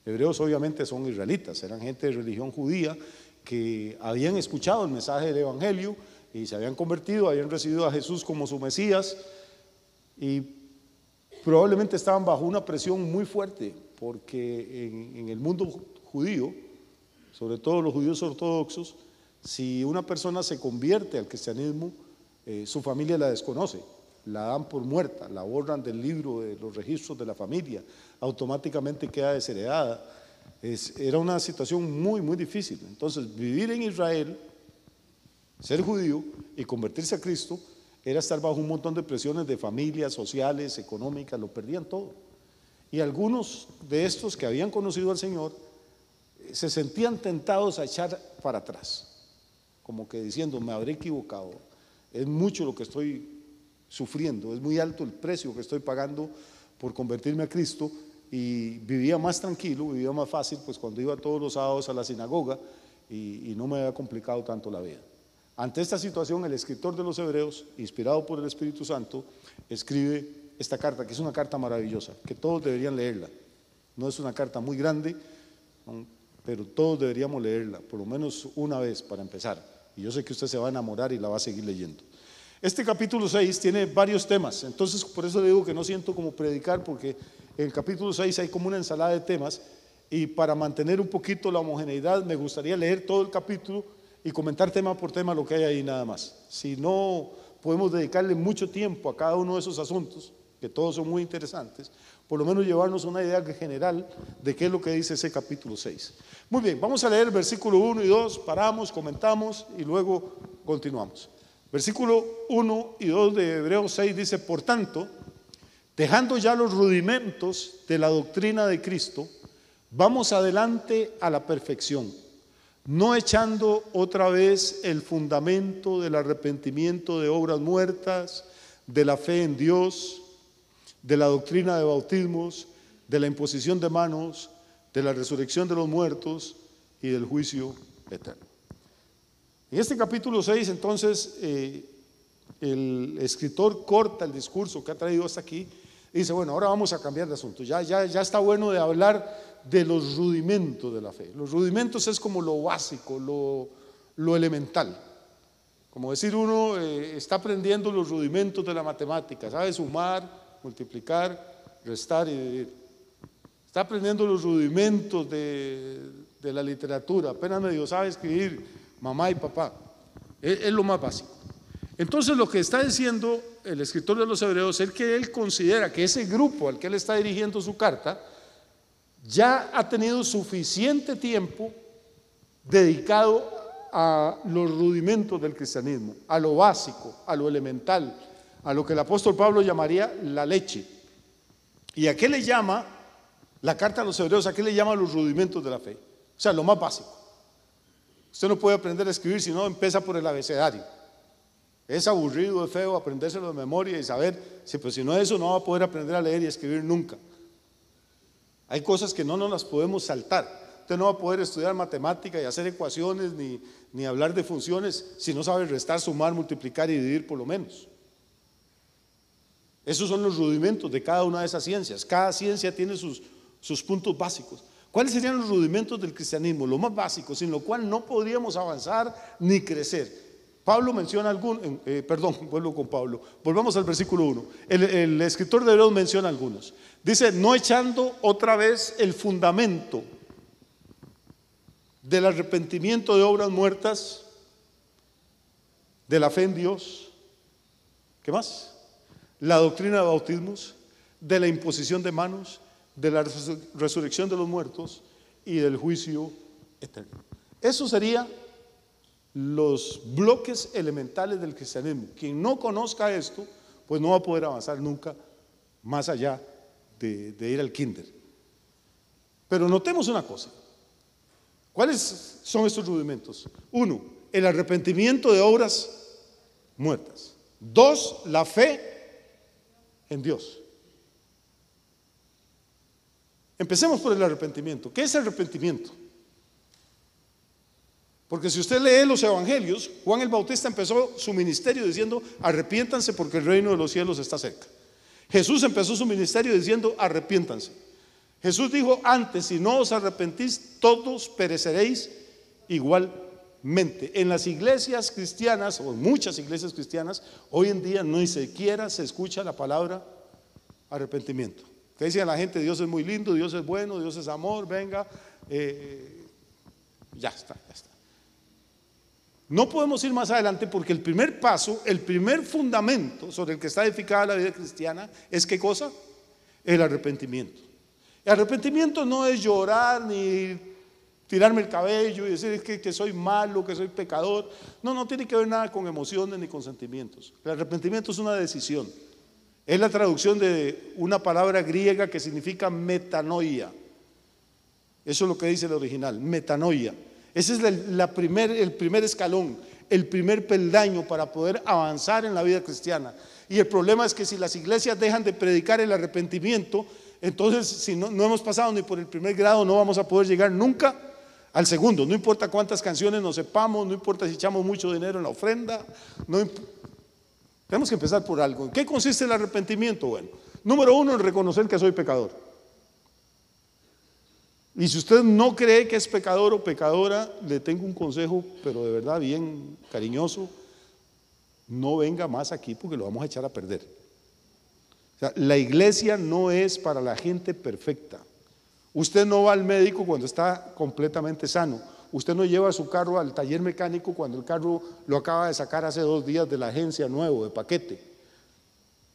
Hebreos obviamente son israelitas, eran gente de religión judía que habían escuchado el mensaje del Evangelio y se habían convertido, habían recibido a Jesús como su Mesías y probablemente estaban bajo una presión muy fuerte, porque en el mundo judío, sobre todo los judíos ortodoxos, si una persona se convierte al cristianismo, su familia la desconoce, la dan por muerta, la borran del libro de los registros de la familia, automáticamente queda desheredada. Era una situación muy, muy difícil. Entonces, vivir en Israel, ser judío y convertirse a Cristo, era estar bajo un montón de presiones de familias, sociales, económicas, lo perdían todo. Y algunos de estos que habían conocido al Señor se sentían tentados a echar para atrás, como que diciendo, me habré equivocado, es mucho lo que estoy sufriendo, es muy alto el precio que estoy pagando por convertirme a Cristo, y vivía más tranquilo, vivía más fácil, pues cuando iba todos los sábados a la sinagoga y no me había complicado tanto la vida. Ante esta situación, el escritor de los Hebreos, inspirado por el Espíritu Santo, escribe esta carta, que es una carta maravillosa, que todos deberían leerla. No es una carta muy grande, pero todos deberíamos leerla, por lo menos una vez para empezar. Y yo sé que usted se va a enamorar y la va a seguir leyendo. Este capítulo 6 tiene varios temas, entonces por eso le digo que no siento como predicar, porque en el capítulo 6 hay como una ensalada de temas, y para mantener un poquito la homogeneidad me gustaría leer todo el capítulo y comentar tema por tema lo que hay ahí nada más. Si no podemos dedicarle mucho tiempo a cada uno de esos asuntos, que todos son muy interesantes, por lo menos llevarnos una idea general de qué es lo que dice ese capítulo 6. Muy bien, vamos a leer el versículo 1 y 2, paramos, comentamos y luego continuamos. Versículo 1 y 2 de Hebreos 6 dice: por tanto, dejando ya los rudimentos de la doctrina de Cristo, vamos adelante a la perfección, no echando otra vez el fundamento del arrepentimiento de obras muertas, de la fe en Dios, de la doctrina de bautismos, de la imposición de manos, de la resurrección de los muertos y del juicio eterno. En este capítulo 6, entonces, el escritor corta el discurso que ha traído hasta aquí y dice: bueno, ahora vamos a cambiar de asunto, ya está bueno de hablar de los rudimentos de la fe. Los rudimentos es como lo básico, lo elemental. Como decir, uno está aprendiendo los rudimentos de la matemática, sabe sumar, multiplicar, restar y dividir. Está aprendiendo los rudimentos de la literatura, apenas medio sabe escribir mamá y papá. Es lo más básico. Entonces, lo que está diciendo el escritor de los Hebreos es que él considera que ese grupo al que él está dirigiendo su carta ya ha tenido suficiente tiempo dedicado a los rudimentos del cristianismo, a lo básico, a lo elemental, a lo que el apóstol Pablo llamaría la leche. ¿Y a qué le llama la carta a los Hebreos? ¿A qué le llama los rudimentos de la fe? O sea, lo más básico. Usted no puede aprender a escribir si no empieza por el abecedario. Es aburrido, es feo aprendérselo de memoria y saber, si no eso no va a poder aprender a leer y a escribir nunca. Hay cosas que no nos las podemos saltar. Usted no va a poder estudiar matemática y hacer ecuaciones ni hablar de funciones si no sabe restar, sumar, multiplicar y dividir por lo menos. Esos son los rudimentos de cada una de esas ciencias. Cada ciencia tiene sus puntos básicos. ¿Cuáles serían los rudimentos del cristianismo? Lo más básico, sin lo cual no podríamos avanzar ni crecer. Pablo menciona vuelvo con Pablo. Volvamos al versículo 1. El escritor de Hebreos menciona algunos. Dice: no echando otra vez el fundamento del arrepentimiento de obras muertas, de la fe en Dios. ¿Qué más? La doctrina de bautismos, de la imposición de manos, de la resurrección de los muertos y del juicio eterno. Eso sería los bloques elementales del cristianismo. Quien no conozca esto, pues no va a poder avanzar nunca más allá de ir al kinder. Pero notemos una cosa: ¿cuáles son estos rudimentos? 1, el arrepentimiento de obras muertas. 2, la fe en Dios. Empecemos por el arrepentimiento. ¿Qué es arrepentimiento? Porque si usted lee los evangelios, Juan el Bautista empezó su ministerio diciendo: arrepiéntanse porque el reino de los cielos está cerca. Jesús empezó su ministerio diciendo: arrepiéntanse. Jesús dijo antes: si no os arrepentís, todos pereceréis igualmente. En las iglesias cristianas, o en muchas iglesias cristianas, hoy en día ni siquiera se escucha la palabra arrepentimiento. Que dicen a la gente: Dios es muy lindo, Dios es bueno, Dios es amor, venga, ya está. No podemos ir más adelante, porque el primer paso, el primer fundamento sobre el que está edificada la vida cristiana es ¿qué cosa? El arrepentimiento. El arrepentimiento no es llorar ni tirarme el cabello y decir que soy malo, que soy pecador. No tiene que ver nada con emociones ni con sentimientos. El arrepentimiento es una decisión. Es la traducción de una palabra griega que significa metanoia. Eso es lo que dice el original, metanoia. Ese es el primer escalón, el primer peldaño para poder avanzar en la vida cristiana. Y el problema es que si las iglesias dejan de predicar el arrepentimiento, entonces si no hemos pasado ni por el primer grado, no vamos a poder llegar nunca al segundo. No importa cuántas canciones nos sepamos, no importa si echamos mucho dinero en la ofrenda, tenemos que empezar por algo. ¿En qué consiste el arrepentimiento? Bueno, número uno, en reconocer que soy pecador. Y si usted no cree que es pecador o pecadora, le tengo un consejo, pero de verdad bien cariñoso: no venga más aquí, porque lo vamos a echar a perder. O sea, la iglesia no es para la gente perfecta. Usted no va al médico cuando está completamente sano. Usted no lleva su carro al taller mecánico cuando el carro lo acaba de sacar hace 2 días de la agencia nuevo, de paquete.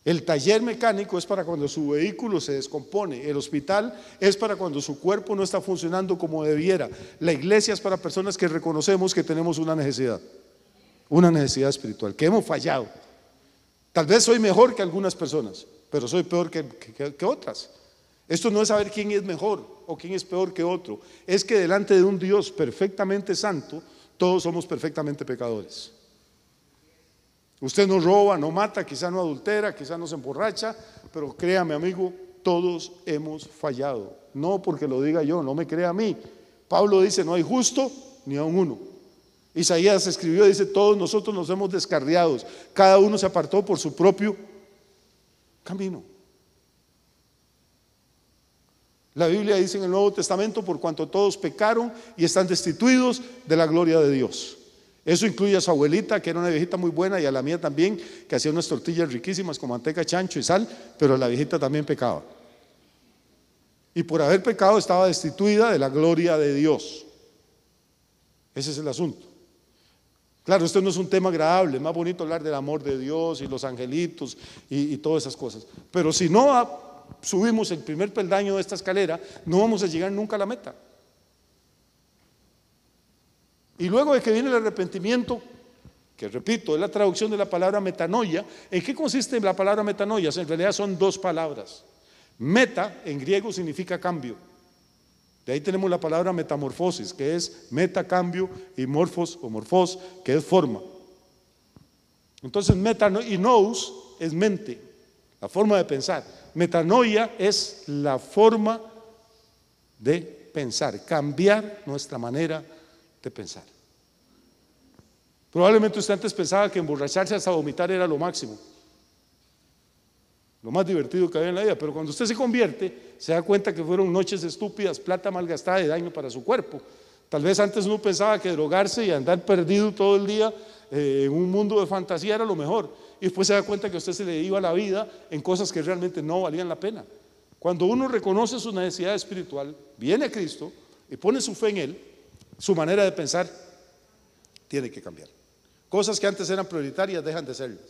El taller mecánico es para cuando su vehículo se descompone. El hospital es para cuando su cuerpo no está funcionando como debiera. La iglesia es para personas que reconocemos que tenemos una necesidad espiritual, que hemos fallado. Tal vez soy mejor que algunas personas, pero soy peor que otras. Esto no es saber quién es mejor o quién es peor que otro. Es que delante de un Dios perfectamente santo, todos somos perfectamente pecadores. Usted no roba, no mata, quizá no adultera, quizá no se emborracha, pero créame, amigo, todos hemos fallado. No porque lo diga yo, no me crea a mí. Pablo dice: no hay justo ni aun uno. Isaías escribió, dice: todos nosotros nos hemos descarriado, cada uno se apartó por su propio camino. La Biblia dice en el Nuevo Testamento: por cuanto todos pecaron y están destituidos de la gloria de Dios. Eso incluye a su abuelita, que era una viejita muy buena, y a la mía también, que hacía unas tortillas riquísimas con manteca, chancho y sal, pero la viejita también pecaba. Y por haber pecado estaba destituida de la gloria de Dios. Ese es el asunto. Claro, esto no es un tema agradable, es más bonito hablar del amor de Dios y los angelitos y todas esas cosas. Pero si no subimos el primer peldaño de esta escalera, no vamos a llegar nunca a la meta. Y luego de que viene el arrepentimiento, que repito, es la traducción de la palabra metanoia. ¿En qué consiste la palabra metanoia? En realidad son 2 palabras. Meta en griego significa cambio. De ahí tenemos la palabra metamorfosis, que es meta, cambio, y morfos o morfos, que es forma. Entonces y nous es mente, la forma de pensar. Metanoia es la forma de pensar, cambiar nuestra manera de pensar. Probablemente usted antes pensaba que emborracharse hasta vomitar era lo máximo, lo más divertido que había en la vida, pero cuando usted se convierte, se da cuenta que fueron noches estúpidas, plata malgastada y daño para su cuerpo. Tal vez antes uno pensaba que drogarse y andar perdido todo el día en un mundo de fantasía era lo mejor, y después se da cuenta que a usted se le iba la vida en cosas que realmente no valían la pena. Cuando uno reconoce su necesidad espiritual, viene a Cristo y pone su fe en Él, su manera de pensar tiene que cambiar. Cosas que antes eran prioritarias dejan de serlas.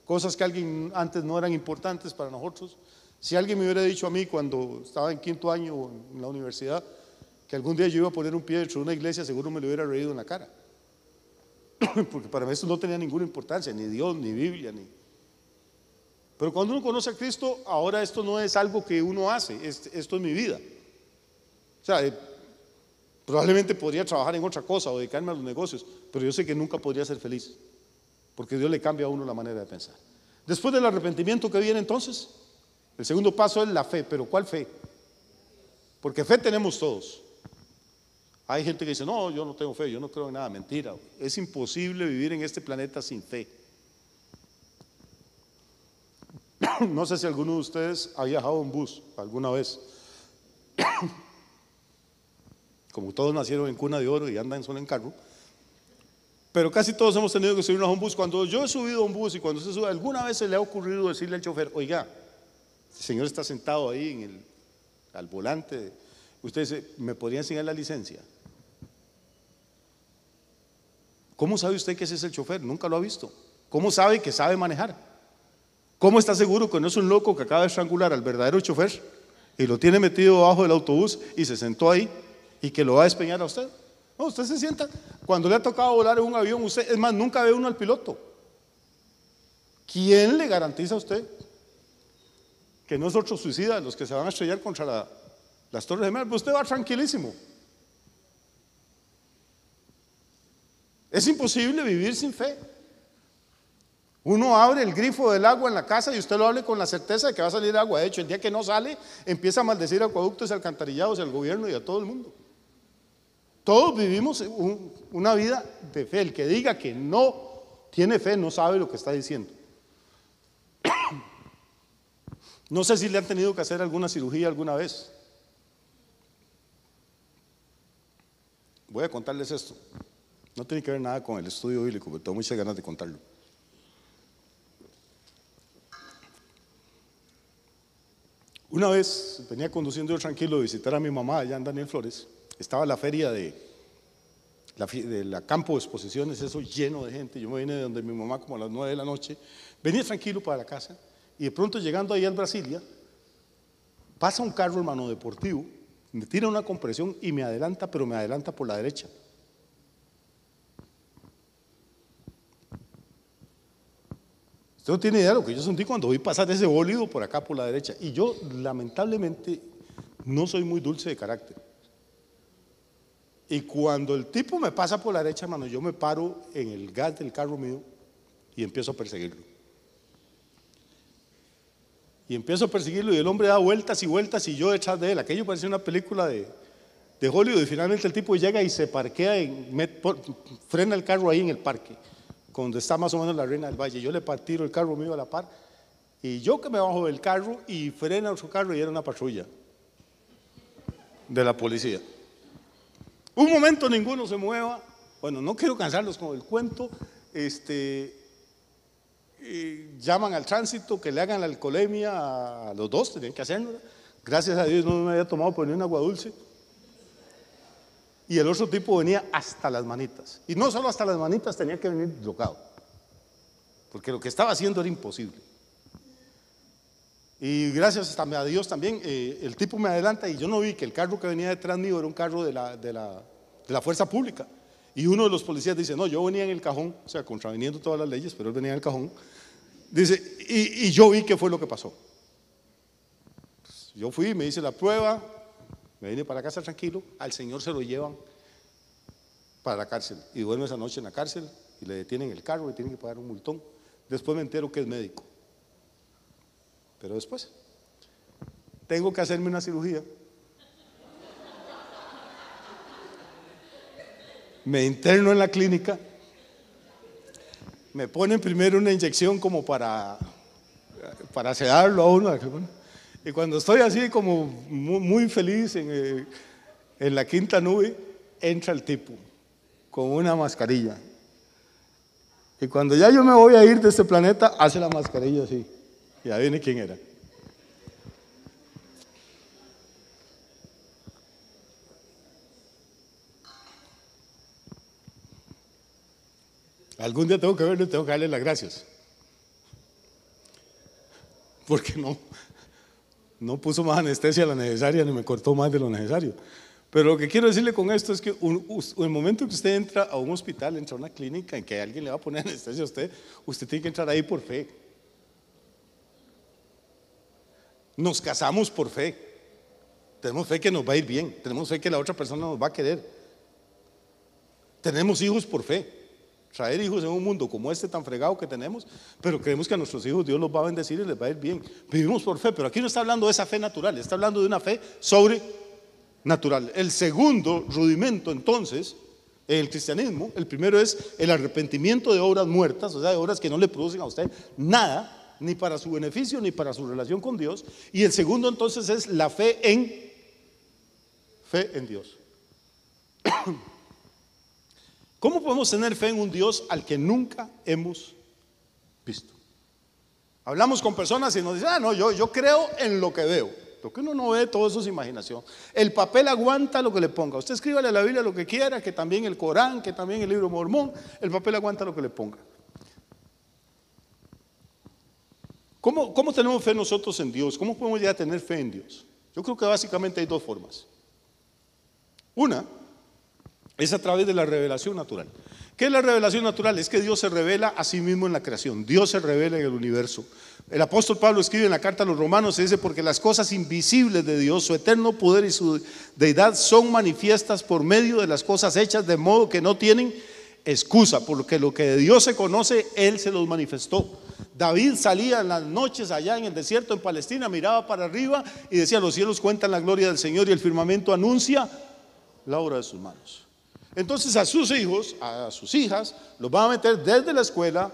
Cosas que antes no eran importantes para nosotros. Si alguien me hubiera dicho a mí cuando estaba en 5º año en la universidad que algún día yo iba a poner un pie dentro de una iglesia, seguro me lo hubiera reído en la cara. Porque para mí esto no tenía ninguna importancia, ni Dios, ni Biblia, Pero cuando uno conoce a Cristo, ahora esto no es algo que uno hace, esto es mi vida. O sea, probablemente podría trabajar en otra cosa o dedicarme a los negocios, pero yo sé que nunca podría ser feliz, porque Dios le cambia a uno la manera de pensar. Después del arrepentimiento, ¿qué viene entonces? El segundo paso es la fe. ¿Pero cuál fe? Porque fe tenemos todos. Hay gente que dice: no, yo no tengo fe, yo no creo en nada. Mentira, es imposible vivir en este planeta sin fe. No sé si alguno de ustedes ha viajado en bus alguna vez. Como todos nacieron en cuna de oro y andan solo en carro, pero casi todos hemos tenido que subirnos a un bus. Cuando yo he subido a un bus y cuando se sube, alguna vez se le ha ocurrido decirle al chofer: oiga, el señor está sentado ahí al volante, usted dice, ¿me podría enseñar la licencia? ¿Cómo sabe usted que ese es el chofer? Nunca lo ha visto. ¿Cómo sabe que sabe manejar? ¿Cómo está seguro que no es un loco que acaba de estrangular al verdadero chofer y lo tiene metido abajo del autobús y se sentó ahí y que lo va a despeñar a usted? No, usted se sienta. Cuando le ha tocado volar en un avión, usted, es más, nunca ve uno al piloto. ¿Quién le garantiza a usted que no es otro suicida los que se van a estrellar contra las Torres Gemelas? Usted va tranquilísimo. Es imposible vivir sin fe. Uno abre el grifo del agua en la casa y usted lo abre con la certeza de que va a salir agua. De hecho, el día que no sale, empieza a maldecir acueductos y alcantarillados al gobierno y a todo el mundo. Todos vivimos una vida de fe. El que diga que no tiene fe no sabe lo que está diciendo. No sé si le han tenido que hacer alguna cirugía alguna vez. Voy a contarles esto. No tiene que ver nada con el estudio bíblico, pero tengo muchas ganas de contarlo. Una vez venía conduciendo yo tranquilo a visitar a mi mamá allá en Daniel Flores. Estaba la feria de la campo de exposiciones, eso lleno de gente. Yo me vine de donde mi mamá como a las 9 de la noche. Venía tranquilo para la casa y de pronto llegando ahí al Brasilia, pasa un carro, hermano, deportivo, me tira una compresión y me adelanta, pero me adelanta por la derecha. Usted no tiene idea de lo que yo sentí cuando vi pasar ese bólido por acá por la derecha. Y yo lamentablemente no soy muy dulce de carácter. Y cuando el tipo me pasa por la derecha, hermano, yo me paro en el gas del carro mío y empiezo a perseguirlo. Y empiezo a perseguirlo y el hombre da vueltas y vueltas y yo detrás de él. Aquello parecía una película de Hollywood. Y finalmente el tipo llega y se parquea, frena el carro ahí en el parque, donde está más o menos la Reina del Valle. Yo le tiro el carro mío a la par y yo que me bajo del carro y frena otro carro y era una patrulla de la policía. Un momento ninguno se mueva. Bueno, no quiero cansarlos con el cuento. Llaman al tránsito que le hagan la alcoholemia a los dos, tenían que hacerlo. Gracias a Dios no me había tomado por ni un agua dulce. Y el otro tipo venía hasta las manitas. Y no solo hasta las manitas, tenía que venir drogado. Porque lo que estaba haciendo era imposible. Y gracias a Dios también, el tipo me adelanta y yo no vi que el carro que venía detrás mío era un carro de la fuerza pública. Y uno de los policías dice: no, yo venía en el cajón, o sea, contraviniendo todas las leyes, pero él venía en el cajón. Dice, y yo vi qué fue lo que pasó. Pues yo fui, me hice la prueba, me vine para casa tranquilo. Al señor se lo llevan para la cárcel y duerme esa noche en la cárcel y le detienen el carro y tienen que pagar un multón. Después me entero que es médico. Pero después tengo que hacerme una cirugía. Me interno en la clínica, me ponen primero una inyección como para sedarlo a uno. Y cuando estoy así como muy feliz en la quinta nube, entra el tipo con una mascarilla. Y cuando ya yo me voy a ir de este planeta, hace la mascarilla así. Y ahí viene quién era. Algún día tengo que verlo y tengo que darle las gracias. Porque no puso más anestesia de la necesaria ni me cortó más de lo necesario. Pero lo que quiero decirle con esto es que el momento que usted entra a un hospital, entra a una clínica en que alguien le va a poner anestesia a usted tiene que entrar ahí por fe. Nos casamos por fe. Tenemos fe que nos va a ir bien. Tenemos fe que la otra persona nos va a querer. Tenemos hijos por fe. Traer hijos en un mundo como este tan fregado que tenemos, pero creemos que a nuestros hijos Dios los va a bendecir y les va a ir bien. Vivimos por fe, pero aquí no está hablando de esa fe natural, está hablando de una fe sobrenatural. El segundo rudimento entonces en el cristianismo, el primero es el arrepentimiento de obras muertas, o sea, de obras que no le producen a usted nada, ni para su beneficio ni para su relación con Dios. Y el segundo entonces es la fe en Fe en Dios. ¿Cómo podemos tener fe en un Dios al que nunca hemos visto? Hablamos con personas y nos dicen, no, yo creo en lo que veo. Lo que uno no ve, todo eso es imaginación. El papel aguanta lo que le ponga. Usted escríbale a la Biblia lo que quiera, que también el Corán, que también el libro Mormón, el papel aguanta lo que le ponga. ¿Cómo tenemos fe nosotros en Dios? ¿Cómo podemos llegar a tener fe en Dios? Yo creo que básicamente hay dos formas. Una es a través de la revelación natural. ¿Qué es la revelación natural? Es que Dios se revela a sí mismo en la creación. Dios se revela en el universo. El apóstol Pablo escribe en la carta a los Romanos y dice, porque las cosas invisibles de Dios, su eterno poder y su deidad son manifiestas por medio de las cosas hechas, de modo que no tienen excusa, porque lo que de Dios se conoce, Él se los manifestó. David salía en las noches allá en el desierto en Palestina, miraba para arriba y decía, los cielos cuentan la gloria del Señor y el firmamento anuncia la obra de sus manos. Entonces a sus hijos, a sus hijas, los van a meter desde la escuela,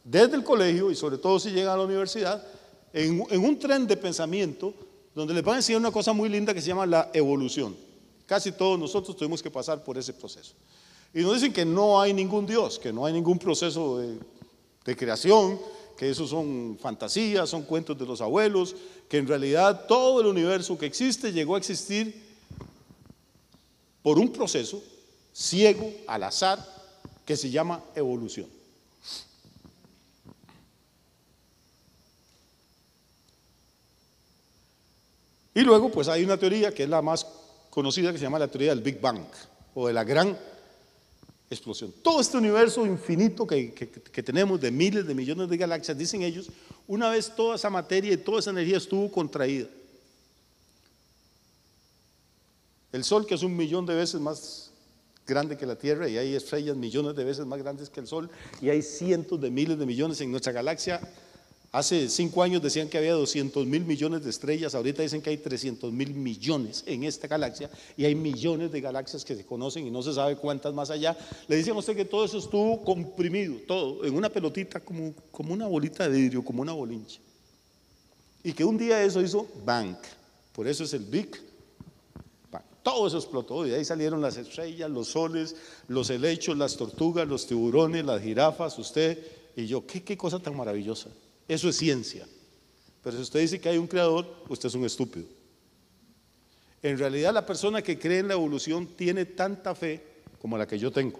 desde el colegio y sobre todo si llegan a la universidad, en un tren de pensamiento donde les van a enseñar una cosa muy linda que se llama la evolución. Casi todos nosotros tuvimos que pasar por ese proceso. Y nos dicen que no hay ningún Dios, que no hay ningún proceso de creación, que esos son fantasías, son cuentos de los abuelos, que en realidad todo el universo que existe llegó a existir por un proceso ciego, al azar, que se llama evolución. Y luego pues hay una teoría que es la más conocida que se llama la teoría del Big Bang o de la gran explosión. Todo este universo infinito que tenemos de miles de millones de galaxias, dicen ellos, una vez toda esa materia y toda esa energía estuvo contraída. El Sol, que es 1.000.000 de veces más grande que la Tierra, y hay estrellas millones de veces más grandes que el Sol, y hay cientos de miles de millones en nuestra galaxia. Hace 5 años decían que había 200.000 millones de estrellas, ahorita dicen que hay 300.000 millones en esta galaxia, y hay millones de galaxias que se conocen y no se sabe cuántas más allá. Le dicen a usted que todo eso estuvo comprimido, todo, en una pelotita como una bolita de vidrio, como una bolincha, y que un día eso hizo bang, por eso es el Big Bang. Todo eso explotó y de ahí salieron las estrellas, los soles, los helechos, las tortugas, los tiburones, las jirafas, usted y yo. ¿Qué cosa tan maravillosa? Eso es ciencia. Pero si usted dice que hay un creador, usted es un estúpido. En realidad la persona que cree en la evolución tiene tanta fe como la que yo tengo.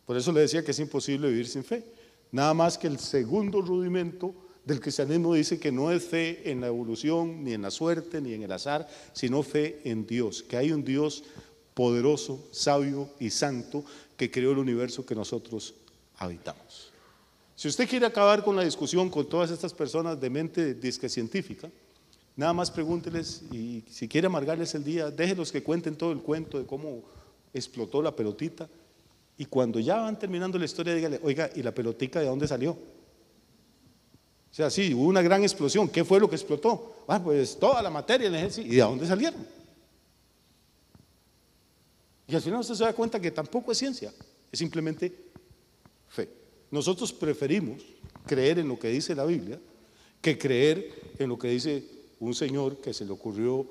Por eso le decía que es imposible vivir sin fe. Nada más que el segundo rudimento del cristianismo dice que no es fe en la evolución, ni en la suerte, ni en el azar, sino fe en Dios, que hay un Dios poderoso, sabio y santo que creó el universo que nosotros habitamos. Si usted quiere acabar con la discusión con todas estas personas de mente disque científica, nada más pregúnteles, y si quiere amargarles el día, déjenlos que cuenten todo el cuento de cómo explotó la pelotita, y cuando ya van terminando la historia, dígale, oiga, ¿y la pelotita de dónde salió? O sea, sí, hubo una gran explosión. ¿Qué fue lo que explotó? Pues toda la materia en el ejército. ¿Y de dónde salieron? Y al final usted se da cuenta que tampoco es ciencia, es simplemente fe. Nosotros preferimos creer en lo que dice la Biblia que creer en lo que dice un señor que se le ocurrió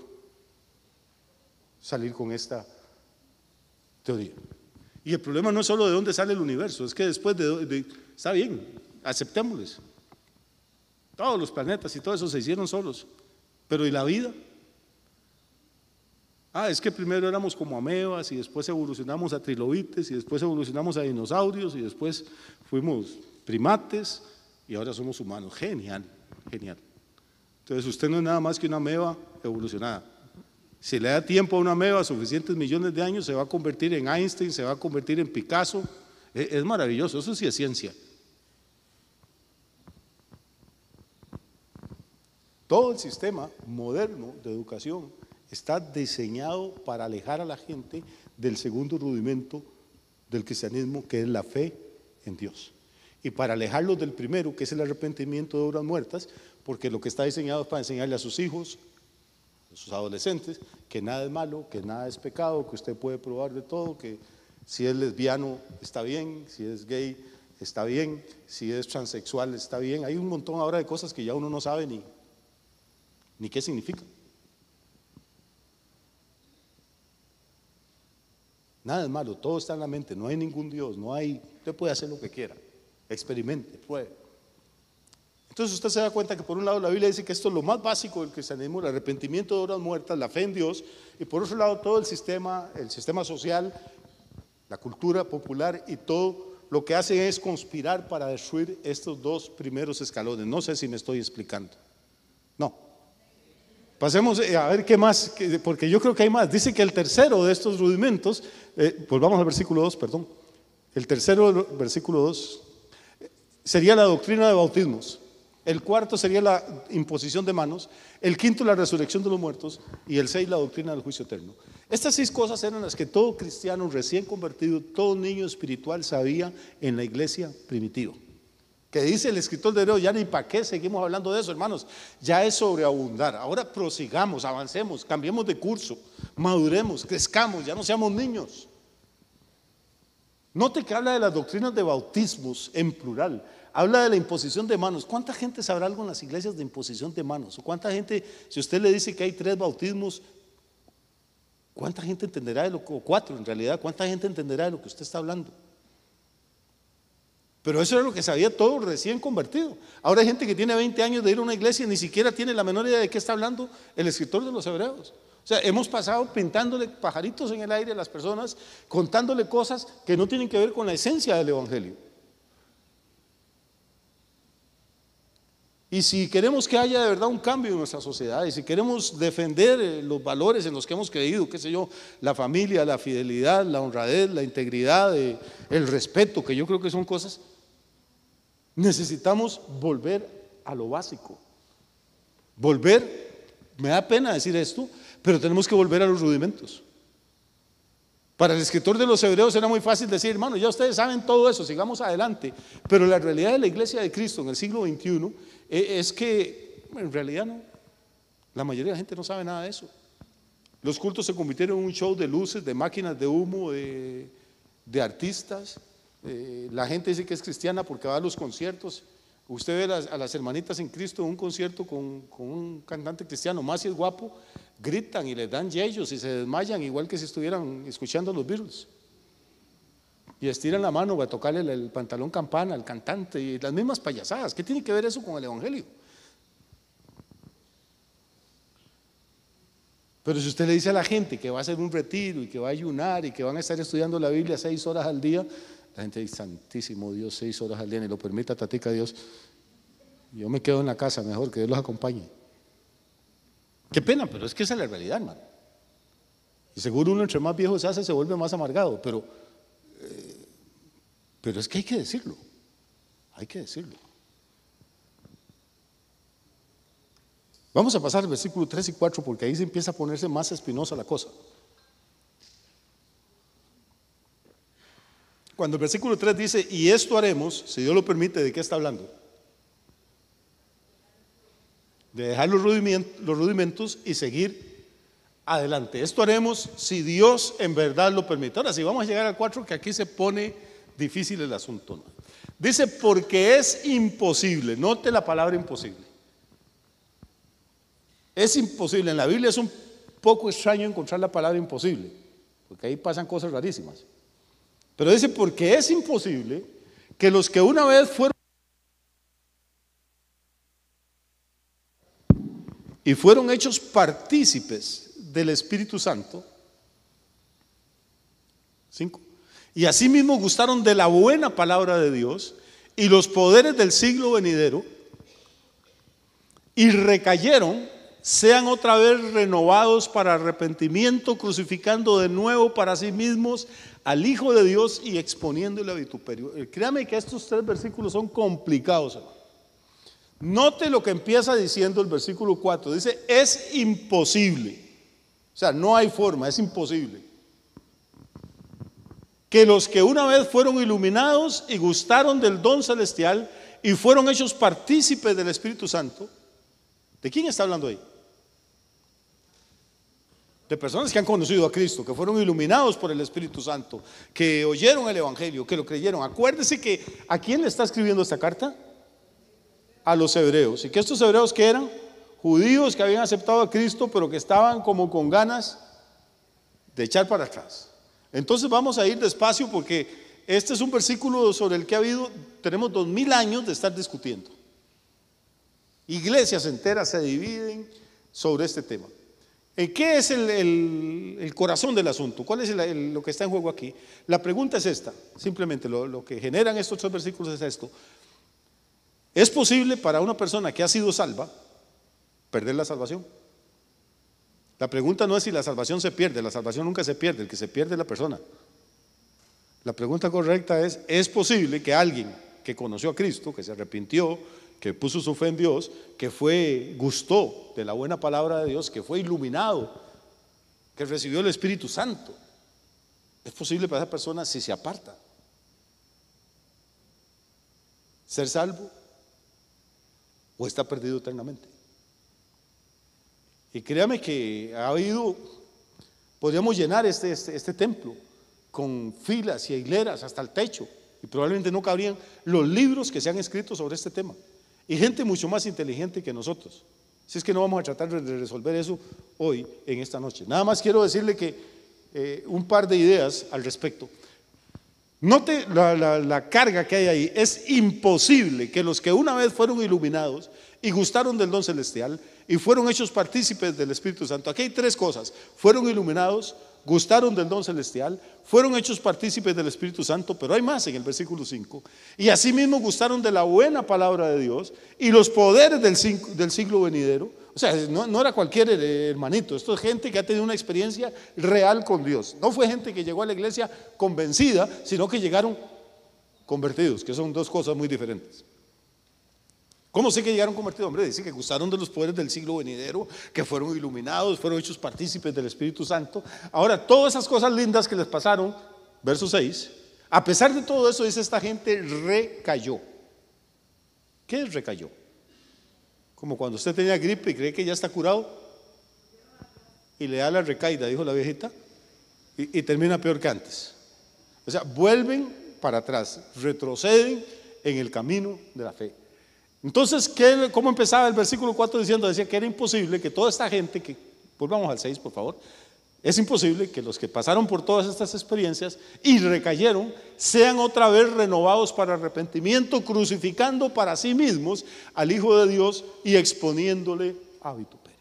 salir con esta teoría. Y el problema no es solo de dónde sale el universo, es que después está bien, aceptémosles. Todos los planetas y todo eso se hicieron solos. Pero ¿y la vida? Es que primero éramos como amebas y después evolucionamos a trilobites y después evolucionamos a dinosaurios y después fuimos primates y ahora somos humanos. Genial, genial. Entonces usted no es nada más que una ameba evolucionada. Si le da tiempo a una ameba suficientes millones de años, se va a convertir en Einstein, se va a convertir en Picasso. Es maravilloso, eso sí es ciencia. Todo el sistema moderno de educación está diseñado para alejar a la gente del segundo rudimento del cristianismo, que es la fe en Dios, y para alejarlos del primero, que es el arrepentimiento de obras muertas, porque lo que está diseñado es para enseñarle a sus hijos, a sus adolescentes, que nada es malo, que nada es pecado, que usted puede probar de todo, que si es lesbiano está bien, si es gay está bien, si es transexual está bien. Hay un montón ahora de cosas que ya uno no sabe ni qué significa. Nada es malo, todo está en la mente, no hay ningún Dios, usted puede hacer lo que quiera, experimente, pruebe. Entonces usted se da cuenta que por un lado la Biblia dice que esto es lo más básico del cristianismo, el arrepentimiento de obras muertas, la fe en Dios, y por otro lado todo el sistema social, la cultura popular y todo lo que hace es conspirar para destruir estos dos primeros escalones. No sé si me estoy explicando. No. Pasemos a ver qué más, porque yo creo que hay más. Dice que el tercero de estos rudimentos, volvamos al versículo 2, perdón. El tercero, versículo 2, sería la doctrina de bautismos. El cuarto sería la imposición de manos. El quinto, la resurrección de los muertos. Y el 6, la doctrina del juicio eterno. Estas 6 cosas eran las que todo cristiano recién convertido, todo niño espiritual sabía en la iglesia primitiva. Que dice el escritor de Hebreos, ya ni para qué seguimos hablando de eso, hermanos. Ya es sobreabundar. Ahora prosigamos, avancemos, cambiemos de curso, maduremos, crezcamos, ya no seamos niños. Note que habla de las doctrinas de bautismos en plural. Habla de la imposición de manos. ¿Cuánta gente sabrá algo en las iglesias de imposición de manos? ¿O cuánta gente, si usted le dice que hay 3 bautismos, cuánta gente entenderá de lo que, o 4 en realidad, cuánta gente entenderá de lo que usted está hablando? Pero eso era lo que sabía todo recién convertido. Ahora hay gente que tiene 20 años de ir a una iglesia y ni siquiera tiene la menor idea de qué está hablando el escritor de los Hebreos. O sea, hemos pasado pintándole pajaritos en el aire a las personas, contándole cosas que no tienen que ver con la esencia del evangelio. Y si queremos que haya de verdad un cambio en nuestra sociedad, y si queremos defender los valores en los que hemos creído, qué sé yo, la familia, la fidelidad, la honradez, la integridad, el respeto, que yo creo que son cosas, necesitamos volver a lo básico. Volver, me da pena decir esto, pero tenemos que volver a los rudimentos. Para el escritor de los Hebreos era muy fácil decir, hermano, ya ustedes saben todo eso, sigamos adelante. Pero la realidad de la iglesia de Cristo en el siglo XXI es que en realidad no. La mayoría de la gente no sabe nada de eso. Los cultos se convirtieron en un show de luces, de máquinas de humo, de artistas. La gente dice que es cristiana porque va a los conciertos. Usted ve a las hermanitas en Cristo en un concierto con un cantante cristiano, más si es guapo, gritan y les dan yellos y se desmayan igual que si estuvieran escuchando a los Beatles. Y estiran la mano para tocarle el pantalón campana al cantante y las mismas payasadas. ¿Qué tiene que ver eso con el evangelio? Pero si usted le dice a la gente que va a hacer un retiro y que va a ayunar y que van a estar estudiando la Biblia 6 horas al día, la gente dice, santísimo Dios, 6 horas al día, ni lo permita tatica Dios, yo me quedo en la casa mejor, que Dios los acompañe. Qué pena, pero es que esa es la realidad, hermano. Y seguro uno entre más viejo se hace, se vuelve más amargado, pero es que hay que decirlo, hay que decirlo. Vamos a pasar al versículo 3 y 4 porque ahí se empieza a ponerse más espinosa la cosa. Cuando el versículo 3 dice, y esto haremos, si Dios lo permite, ¿de qué está hablando? De dejar los rudimentos y seguir adelante. Esto haremos si Dios en verdad lo permite. Ahora sí, vamos a llegar al 4, que aquí se pone difícil el asunto, ¿no? Dice, porque es imposible. Note la palabra imposible. Es imposible. En la Biblia es un poco extraño encontrar la palabra imposible, porque ahí pasan cosas rarísimas. Pero dice, porque es imposible que los que una vez fueron y fueron hechos partícipes del Espíritu Santo, 5, y asimismo gustaron de la buena palabra de Dios y los poderes del siglo venidero, y recayeron, sean otra vez renovados para arrepentimiento, crucificando de nuevo para sí mismos al Hijo de Dios y exponiéndole a vituperio. Créame que estos 3 versículos son complicados, hermano. Note lo que empieza diciendo el versículo 4. Dice, es imposible. O sea, no hay forma, es imposible. Que los que una vez fueron iluminados y gustaron del don celestial y fueron hechos partícipes del Espíritu Santo. ¿De quién está hablando ahí? De personas que han conocido a Cristo, que fueron iluminados por el Espíritu Santo, que oyeron el Evangelio, que lo creyeron. Acuérdese que ¿a quién le está escribiendo esta carta? A los hebreos. ¿Y que estos hebreos que eran? Judíos que habían aceptado a Cristo, pero que estaban como con ganas de echar para atrás. Entonces vamos a ir despacio porque este es un versículo sobre el que tenemos 2000 años de estar discutiendo. Iglesias enteras se dividen sobre este tema. ¿En qué es el corazón del asunto? ¿Cuál es lo que está en juego aquí? La pregunta es esta, simplemente lo que generan estos 3 versículos es esto. ¿Es posible para una persona que ha sido salva perder la salvación? La pregunta no es si la salvación se pierde, la salvación nunca se pierde, el que se pierde es la persona. La pregunta correcta ¿es posible que alguien que conoció a Cristo, que se arrepintió, que puso su fe en Dios, que gustó de la buena palabra de Dios, que fue iluminado, que recibió el Espíritu Santo, es posible para esa persona, si se aparta, ser salvo o está perdido eternamente? Y créame que podríamos llenar este templo con filas y hileras hasta el techo, y probablemente no cabrían los libros que se han escrito sobre este tema, y gente mucho más inteligente que nosotros. Si es que no vamos a tratar de resolver eso hoy, en esta noche. Nada más quiero decirle que un par de ideas al respecto. Note la carga que hay ahí. Es imposible que los que una vez fueron iluminados y gustaron del don celestial y fueron hechos partícipes del Espíritu Santo. Aquí hay 3 cosas: fueron iluminados, gustaron del don celestial, fueron hechos partícipes del Espíritu Santo, pero hay más en el versículo 5, y asimismo gustaron de la buena palabra de Dios y los poderes del siglo venidero. O sea, no era cualquier hermanito, esto es gente que ha tenido una experiencia real con Dios. No fue gente que llegó a la iglesia convencida, sino que llegaron convertidos, que son 2 cosas muy diferentes. ¿Cómo sé que llegaron convertidos? Hombre, dice que gustaron de los poderes del siglo venidero, que fueron iluminados, fueron hechos partícipes del Espíritu Santo. Ahora, todas esas cosas lindas que les pasaron, verso 6, a pesar de todo eso, dice, esta gente recayó. ¿Qué es recayó? Como cuando usted tenía gripe y cree que ya está curado y le da la recaída, dijo la viejita, y termina peor que antes. O sea, vuelven para atrás, retroceden en el camino de la fe. Entonces, ¿cómo empezaba el versículo 4 diciendo? Decía que era imposible que toda esta gente, volvamos al 6 por favor, es imposible que los que pasaron por todas estas experiencias y recayeron sean otra vez renovados para arrepentimiento, crucificando para sí mismos al Hijo de Dios y exponiéndole a vituperio.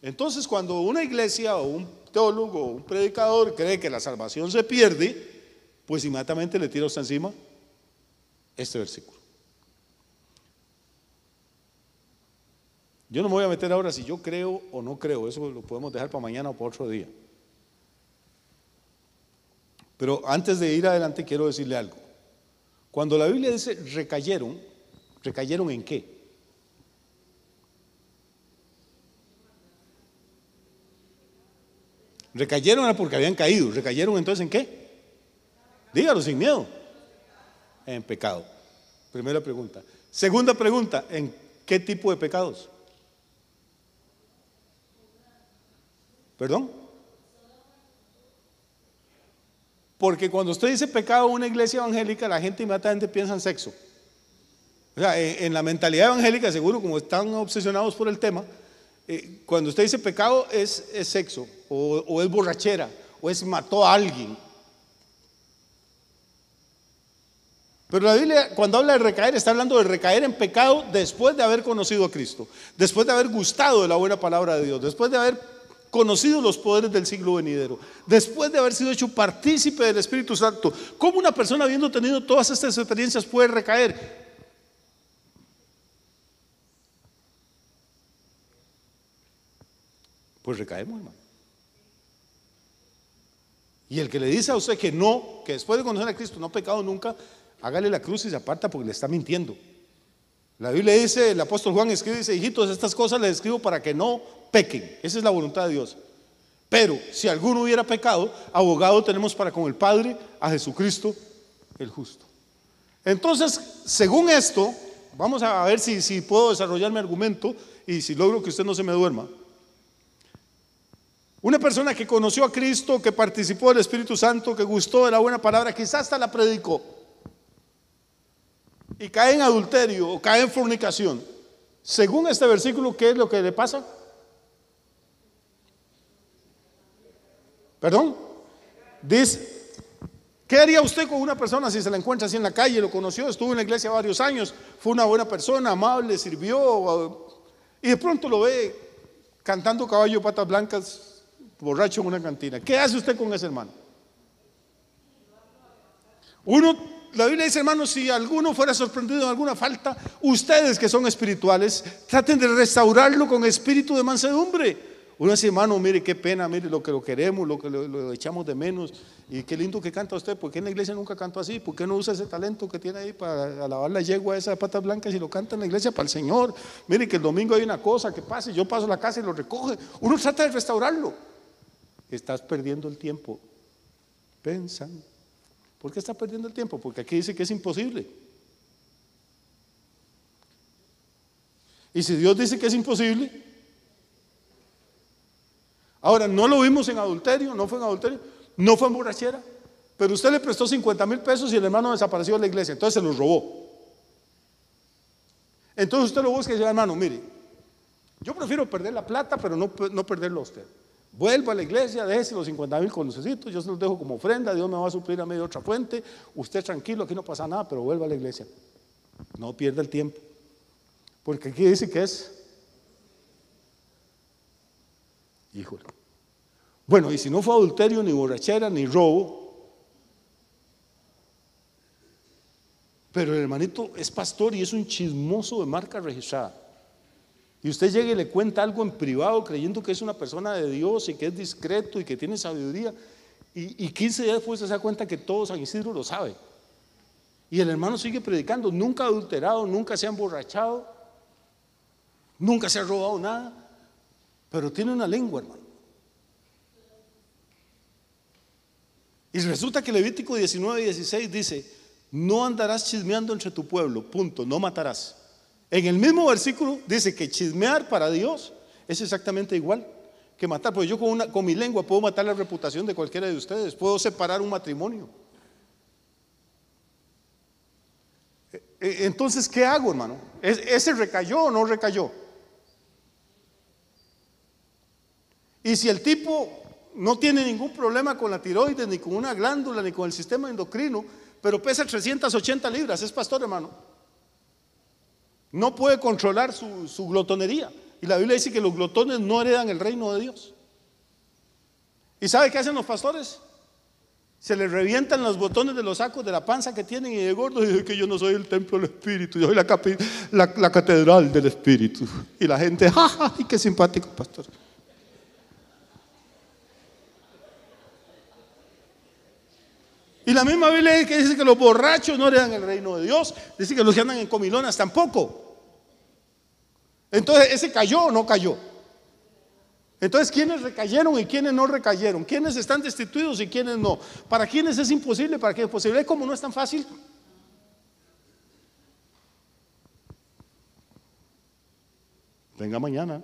Entonces, cuando una iglesia o un teólogo o un predicador cree que la salvación se pierde, pues inmediatamente le tira usted encima este versículo. Yo no me voy a meter ahora si yo creo o no creo, eso lo podemos dejar para mañana o para otro día. Pero antes de ir adelante quiero decirle algo. Cuando la Biblia dice recayeron, ¿recayeron en qué? Recayeron porque habían caído. ¿Recayeron entonces en qué? Dígalo sin miedo. En pecado. Primera pregunta. Segunda pregunta, ¿en qué tipo de pecados? ¿Perdón? Porque cuando usted dice pecado en una iglesia evangélica, la gente inmediatamente piensa en sexo. O sea, en la mentalidad evangélica, seguro, como están obsesionados por el tema, cuando usted dice pecado es sexo, o es borrachera, o es mató a alguien. Pero la Biblia, cuando habla de recaer, está hablando de recaer en pecado después de haber conocido a Cristo, después de haber gustado de la buena palabra de Dios, después de haber conocido los poderes del siglo venidero, después de haber sido hecho partícipe del Espíritu Santo. ¿Cómo una persona, habiendo tenido todas estas experiencias, puede recaer? Pues recaemos, hermano. Y el que le dice a usted que no, que después de conocer a Cristo no ha pecado nunca, hágale la cruz y se aparta, porque le está mintiendo. La Biblia dice, el apóstol Juan escribe, dice: hijitos, estas cosas les escribo para que no pequen. Esa es la voluntad de Dios. Pero si alguno hubiera pecado, abogado tenemos para con el Padre, a Jesucristo el justo. Entonces, según esto, vamos a ver si puedo desarrollar mi argumento y si logro que usted no se me duerma. Una persona que conoció a Cristo, que participó del Espíritu Santo, que gustó de la buena palabra, quizás hasta la predicó, y cae en adulterio o cae en fornicación, según este versículo, ¿qué es lo que le pasa? ¿Perdón? Dice, ¿qué haría usted con una persona si se la encuentra así en la calle, lo conoció, estuvo en la iglesia varios años, fue una buena persona, amable, sirvió, y de pronto lo ve cantando caballo de patas blancas, borracho en una cantina? ¿Qué hace usted con ese hermano? La Biblia dice, hermanos, si alguno fuera sorprendido en alguna falta, ustedes que son espirituales, traten de restaurarlo con espíritu de mansedumbre. Uno dice, hermano, mire qué pena, mire lo que lo queremos, lo que lo echamos de menos, y qué lindo que canta usted. ¿Por qué en la iglesia nunca cantó así? ¿Por qué no usa ese talento que tiene ahí para alabar la yegua esa de patas blancas y lo canta en la iglesia para el Señor? Mire que el domingo hay una cosa que pase, yo paso a la casa y lo recoge. Uno trata de restaurarlo. Estás perdiendo el tiempo. Pensan. ¿Por qué está perdiendo el tiempo? Porque aquí dice que es imposible. Y si Dios dice que es imposible, ahora no lo vimos en adulterio, no fue en adulterio, no fue en borrachera, pero usted le prestó 50,000 pesos y el hermano desapareció de la iglesia, entonces se los robó. Entonces usted lo busca y dice, hermano, mire, yo prefiero perder la plata, pero no perderlo a usted. Vuelva a la iglesia, déjese los 50,000 con lucecitos, yo se los dejo como ofrenda, Dios me va a suplir a medio otra fuente, usted tranquilo, aquí no pasa nada, pero vuelva a la iglesia. No pierda el tiempo, porque aquí dice que es, híjole. Bueno, y si no fue adulterio, ni borrachera, ni robo, pero el hermanito es pastor y es un chismoso de marca registrada, y usted llega y le cuenta algo en privado creyendo que es una persona de Dios y que es discreto y que tiene sabiduría, y 15 días después se da cuenta que todo San Isidro lo sabe, y el hermano sigue predicando, nunca ha adulterado, nunca se ha emborrachado, nunca se ha robado nada, pero tiene una lengua, hermano. Y resulta que Levítico 19:16 dice, no andarás chismeando entre tu pueblo, punto, no matarás. En el mismo versículo dice que chismear para Dios es exactamente igual que matar, porque yo con mi lengua puedo matar la reputación de cualquiera de ustedes, puedo separar un matrimonio. Entonces, ¿qué hago, hermano? ¿Ese recayó o no recayó? Y si el tipo no tiene ningún problema con la tiroides, ni con una glándula, ni con el sistema endocrino, pero pesa 380 libras, es pastor, hermano, no puede controlar su glotonería. Y la Biblia dice que los glotones no heredan el reino de Dios. ¿Y sabe qué hacen los pastores? Se les revientan los botones de los sacos de la panza que tienen y de gordo, y dicen que yo no soy el templo del Espíritu, yo soy la catedral del Espíritu. Y la gente, jaja, y qué simpático pastor. Y la misma Biblia que dice que los borrachos no heredan el reino de Dios, dice que los que andan en comilonas tampoco. Entonces, ¿ese cayó o no cayó? Entonces, ¿quiénes recayeron y quiénes no recayeron? ¿Quiénes están destituidos y quiénes no? ¿Para quiénes es imposible? ¿Para quiénes es posible? ¿Cómo no es tan fácil? Venga mañana.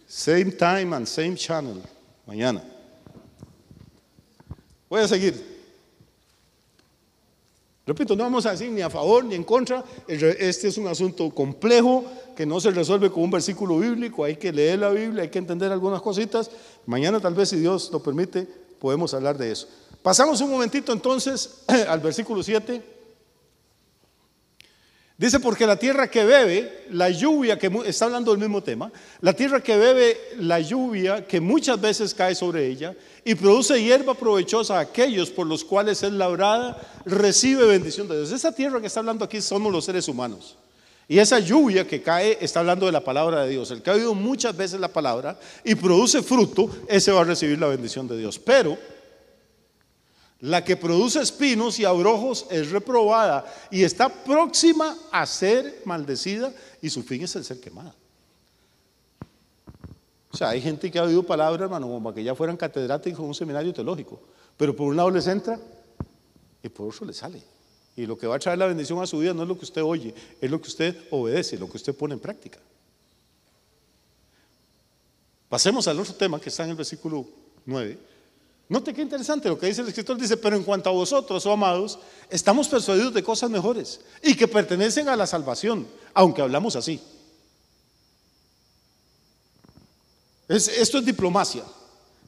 Same time and same channel. Mañana. Voy a seguir. Repito, no vamos a decir ni a favor ni en contra. Este es un asunto complejo que no se resuelve con un versículo bíblico. Hay que leer la Biblia, hay que entender algunas cositas. Mañana, tal vez, si Dios lo permite, podemos hablar de eso. Pasamos un momentito entonces al versículo 7. Dice, porque la tierra que bebe la lluvia, que está hablando del mismo tema, la tierra que bebe la lluvia que muchas veces cae sobre ella y produce hierba provechosa a aquellos por los cuales es labrada, recibe bendición de Dios. Esa tierra que está hablando aquí somos los seres humanos. Y esa lluvia que cae está hablando de la palabra de Dios. El que ha oído muchas veces la palabra y produce fruto, ese va a recibir la bendición de Dios. Pero la que produce espinos y abrojos es reprobada y está próxima a ser maldecida, y su fin es el ser quemada. O sea, hay gente que ha oído palabras, hermano, como que ya fueran catedráticos en un seminario teológico, pero por un lado les entra y por otro les sale. Y lo que va a traer la bendición a su vida no es lo que usted oye, es lo que usted obedece, lo que usted pone en práctica. Pasemos al otro tema que está en el versículo 9. Note qué interesante lo que dice el escritor. Dice, pero en cuanto a vosotros, oh amados, estamos persuadidos de cosas mejores y que pertenecen a la salvación, aunque hablamos así. Esto es diplomacia.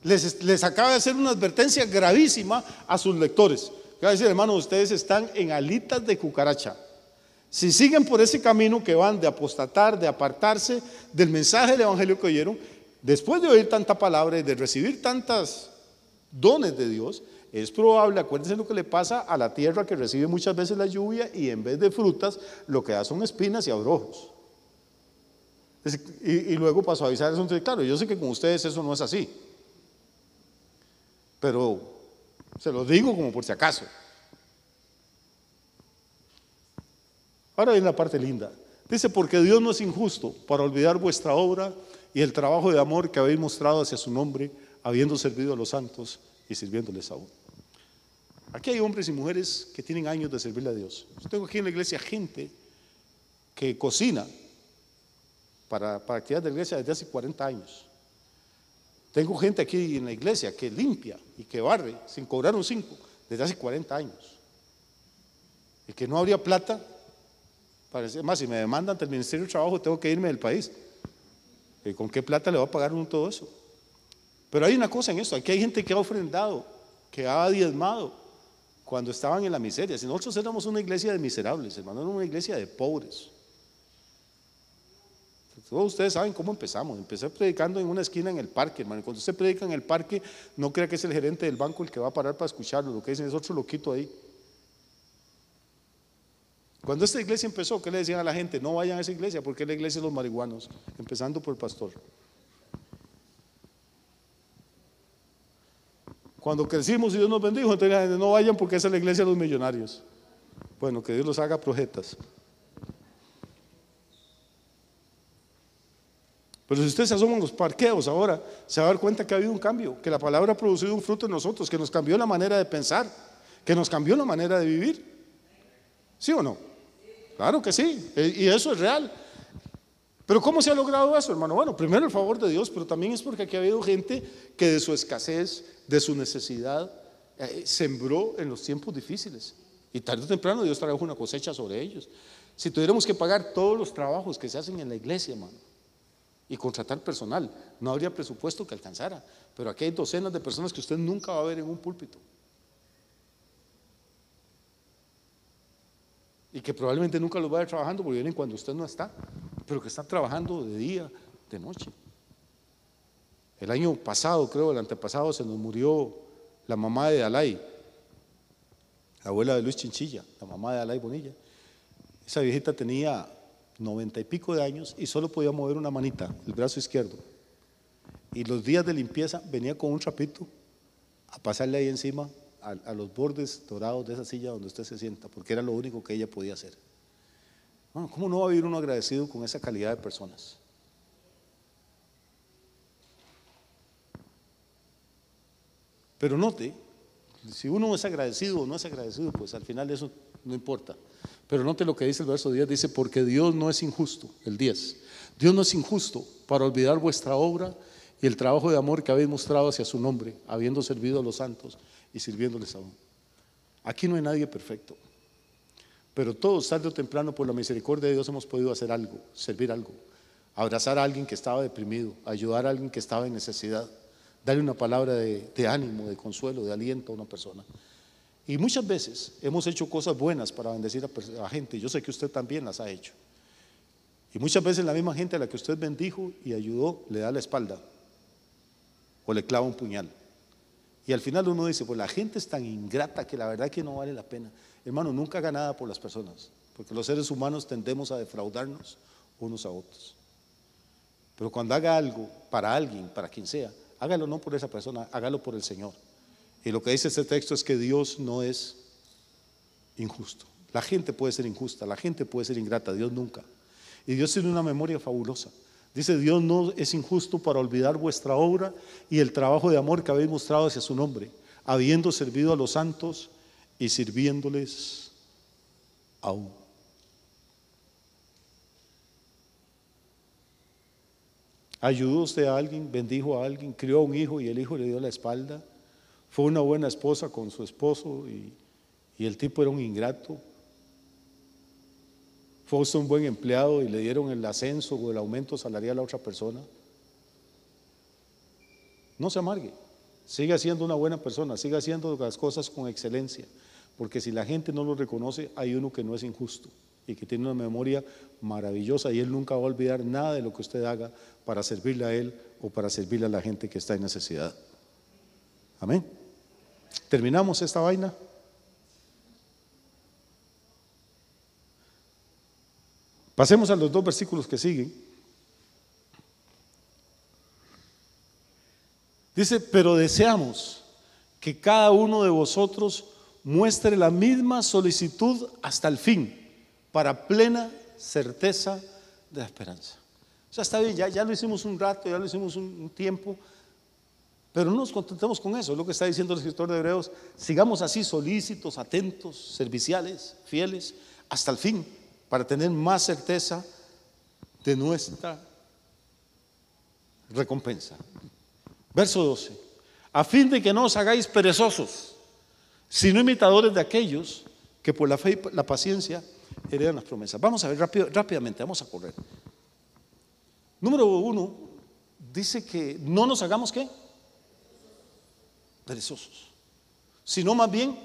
Les acaba de hacer una advertencia gravísima a sus lectores. Acaba de decir, hermano, ustedes están en alitas de cucaracha. Si siguen por ese camino que van de apostatar, de apartarse del mensaje del evangelio que oyeron, después de oír tanta palabra y de recibir tantos dones de Dios, es probable, acuérdense lo que le pasa a la tierra que recibe muchas veces la lluvia y en vez de frutas lo que da son espinas y abrojos. Y luego pasó a avisar eso. Entonces, claro, yo sé que con ustedes eso no es así, pero se los digo como por si acaso. Ahora viene la parte linda. Dice, porque Dios no es injusto para olvidar vuestra obra y el trabajo de amor que habéis mostrado hacia su nombre, habiendo servido a los santos y sirviéndoles aún. Aquí hay hombres y mujeres que tienen años de servirle a Dios. Yo tengo aquí en la iglesia gente que cocina para actividades de la iglesia desde hace 40 años. Tengo gente aquí en la iglesia que limpia y que barre sin cobrar un 5 desde hace 40 años. Y que no habría plata. Más, si me demandan del Ministerio de Trabajo, tengo que irme del país. ¿Y con qué plata le va a pagar uno todo eso? Pero hay una cosa en esto: aquí hay gente que ha ofrendado, que ha diezmado cuando estaban en la miseria. Si nosotros éramos una iglesia de miserables, hermano, era una iglesia de pobres. Todos ustedes saben cómo empezamos. Empecé predicando en una esquina en el parque, hermano. Cuando usted predica en el parque, no crea que es el gerente del banco el que va a parar para escucharlo. Lo que dicen es otro loquito ahí. Cuando esta iglesia empezó, ¿qué le decían a la gente? No vayan a esa iglesia porque es la iglesia de los marihuanos, empezando por el pastor. Cuando crecimos y Dios nos bendijo, entonces la gente, no vayan porque esa es la iglesia de los millonarios. Bueno, que Dios los haga projetas. Pero si ustedes se asoman los parqueos ahora, se va a dar cuenta que ha habido un cambio, que la palabra ha producido un fruto en nosotros, que nos cambió la manera de pensar, que nos cambió la manera de vivir. ¿Sí o no? Claro que sí, y eso es real. Pero ¿cómo se ha logrado eso, hermano? Bueno, primero el favor de Dios, pero también es porque aquí ha habido gente que de su escasez, de su necesidad, sembró en los tiempos difíciles. Y tarde o temprano Dios trajo una cosecha sobre ellos. Si tuviéramos que pagar todos los trabajos que se hacen en la iglesia, hermano, y contratar personal, no habría presupuesto que alcanzara. Pero aquí hay docenas de personas que usted nunca va a ver en un púlpito. Y que probablemente nunca los vaya trabajando porque vienen cuando usted no está, pero que están trabajando de día, de noche. El año pasado, creo, el antepasado, se nos murió la mamá de Dalai, la abuela de Luis Chinchilla, la mamá de Dalai Bonilla. Esa viejita tenía 90 y pico de años y solo podía mover una manita, el brazo izquierdo. Y los días de limpieza venía con un trapito a pasarle ahí encima a los bordes dorados de esa silla donde usted se sienta, porque era lo único que ella podía hacer. Bueno, ¿cómo no va a vivir uno agradecido con esa calidad de personas? Pero note, si uno es agradecido o no es agradecido, pues al final eso no importa. Pero note lo que dice el verso 10, dice, porque Dios no es injusto, el 10. Dios no es injusto para olvidar vuestra obra y el trabajo de amor que habéis mostrado hacia su nombre, habiendo servido a los santos y sirviéndoles aún. Aquí no hay nadie perfecto, pero todos tarde o temprano por la misericordia de Dios hemos podido hacer algo, servir algo, abrazar a alguien que estaba deprimido, ayudar a alguien que estaba en necesidad, darle una palabra de ánimo, de consuelo, de aliento a una persona. Y muchas veces hemos hecho cosas buenas para bendecir a gente. Yo sé que usted también las ha hecho. Y muchas veces la misma gente a la que usted bendijo y ayudó le da la espalda o le clava un puñal. Y al final uno dice, pues la gente es tan ingrata que la verdad que no vale la pena. Hermano, nunca haga nada por las personas, porque los seres humanos tendemos a defraudarnos unos a otros. Pero cuando haga algo para alguien, para quien sea, hágalo no por esa persona, hágalo por el Señor. Y lo que dice este texto es que Dios no es injusto. La gente puede ser injusta, la gente puede ser ingrata, Dios nunca. Y Dios tiene una memoria fabulosa. Dice, Dios no es injusto para olvidar vuestra obra y el trabajo de amor que habéis mostrado hacia su nombre, habiendo servido a los santos y sirviéndoles aún. ¿Ayudó usted a alguien? ¿Bendijo a alguien? ¿Crió a un hijo y el hijo le dio la espalda? ¿Fue una buena esposa con su esposo y el tipo era un ingrato? ¿Fue usted un buen empleado y le dieron el ascenso o el aumento salarial a otra persona? No se amargue, siga siendo una buena persona, siga haciendo las cosas con excelencia, porque si la gente no lo reconoce, hay uno que no es injusto y que tiene una memoria maravillosa y él nunca va a olvidar nada de lo que usted haga para servirle a él o para servirle a la gente que está en necesidad. Amén. ¿Terminamos esta vaina? Pasemos a los 2 versículos que siguen. Dice: pero deseamos que cada uno de vosotros muestre la misma solicitud hasta el fin, para plena certeza de la esperanza. O sea, está bien, ya lo hicimos un rato, ya lo hicimos un tiempo, pero no nos contentemos con eso. Es lo que está diciendo el escritor de Hebreos: sigamos así, solícitos, atentos, serviciales, fieles, hasta el fin, para tener más certeza de nuestra recompensa. Verso 12: a fin de que no os hagáis perezosos, sino imitadores de aquellos que por la fe y la paciencia heredan las promesas. Vamos a ver rápidamente, vamos a correr. Número 1, dice que no nos hagamos ¿qué? Perezosos, sino más bien